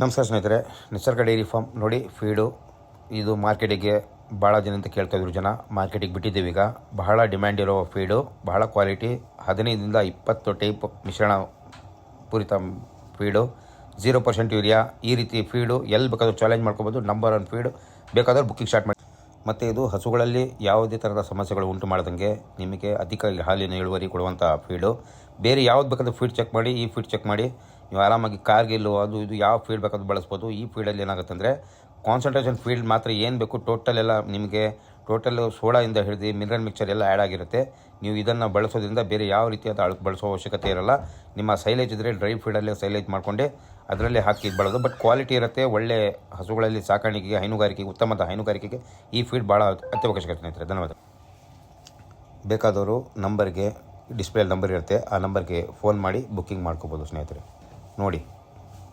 ನಮಸ್ಕಾರ ಸ್ನೇಹಿತರೆ, ನಿಸರ್ಗ ಡೈರಿ ಫಾರ್ಮ್ ನೋಡಿ. ಫೀಡು ಇದು ಮಾರ್ಕೆಟಿಗೆ ಭಾಳ ಜನಂತ ಕೇಳ್ತಾಯಿದ್ರು. ಜನ ಮಾರ್ಕೆಟಿಗೆ ಬಿಟ್ಟಿದ್ದೀವಿ. ಈಗ ಬಹಳ ಡಿಮ್ಯಾಂಡ್ ಇರೋ ಫೀಡು, ಬಹಳ ಕ್ವಾಲಿಟಿ, 15ರಿಂದ 20 ಟೈಪ್ ಮಿಶ್ರಣ ಪೂರಿತ ಫೀಡು, 0% ಯೂರಿಯಾ. ಈ ರೀತಿ ಫೀಡು ಎಲ್ಲಿ ಬೇಕಾದರೂ ಚಾಲೆಂಜ್ ಮಾಡ್ಕೋಬೋದು. Number 1 feed. ಬೇಕಾದರೂ ಬುಕ್ಕಿಂಗ್ ಸ್ಟಾರ್ಟ್ ಮಾಡಿ. ಮತ್ತು ಇದು ಹಸುಗಳಲ್ಲಿ ಯಾವುದೇ ಥರದ ಸಮಸ್ಯೆಗಳು ಉಂಟು ಮಾಡದಂಗೆ ನಿಮಗೆ ಅಧಿಕ ಹಾಲಿನ ಇಳುವರಿ ಕೊಡುವಂಥ ಫೀಡು. ಬೇರೆ ಯಾವ್ದು ಬೇಕಾದರೂ ಫೀಡ್ ಚೆಕ್ ಮಾಡಿ, ಈ ಫೀಡ್ ಚೆಕ್ ಮಾಡಿ ನೀವು ಆರಾಮಾಗಿ ಕಾರ್ಗಿಲ್ಲು ಅದು ಇದು ಯಾವ ಫೀಡ್ ಬೇಕಾದ್ರೂ ಬಳಸ್ಬೋದು. ಈ ಫೀಡಲ್ಲಿ ಏನಾಗುತ್ತೆ ಅಂದರೆ ಕಾನ್ಸಂಟ್ರೇಷನ್ ಫೀಲ್ಡ್ ಮಾತ್ರ ಏನು ಬೇಕು ಟೋಟಲ್ ಎಲ್ಲ ನಿಮಗೆ ಸೋಡಾಯಿಂದ ಹಿಡಿದು ಮಿನರಲ್ ಮಿಕ್ಚರ್ ಎಲ್ಲ ಆ್ಯಡ್ ಆಗಿರುತ್ತೆ. ನೀವು ಇದನ್ನು ಬಳಸೋದ್ರಿಂದ ಬೇರೆ ಯಾವ ರೀತಿಯಾದ ಬಳಸೋ ಅವಶ್ಯಕತೆ ಇರೋಲ್ಲ. ನಿಮ್ಮ ಸೈಲೇಜ್ ಇದ್ದರೆ ಡ್ರೈ ಫೀಡಲ್ಲೇ ಸೈಲೇಜ್ ಮಾಡಿಕೊಂಡೆ ಅದರಲ್ಲೇ ಹಾಕಿ ಬಳೋದು. ಬಟ್ ಕ್ವಾಲಿಟಿ ಇರುತ್ತೆ. ಒಳ್ಳೆ ಹಸುಗಳಲ್ಲಿ ಸಾಕಾಣಿಕೆಗೆ, ಹೈನುಗಾರಿಕೆಗೆ, ಉತ್ತಮದ ಹೈನುಗಾರಿಕೆಗೆ ಈ ಫೀಡ್ ಭಾಳ ಅತ್ಯವಶ್ಯಕತೆ ಸ್ನೇಹಿತರೆ. ಧನ್ಯವಾದ. ಬೇಕಾದವರು ನಂಬರ್ಗೆ ಡಿಸ್ಪ್ಲೇ ನಂಬರ್ ಇರುತ್ತೆ, ಆ ನಂಬರ್ಗೆ ಫೋನ್ ಮಾಡಿ ಬುಕ್ಕಿಂಗ್ ಮಾಡ್ಕೋಬೋದು ಸ್ನೇಹಿತರೆ. ನೋಡಿ.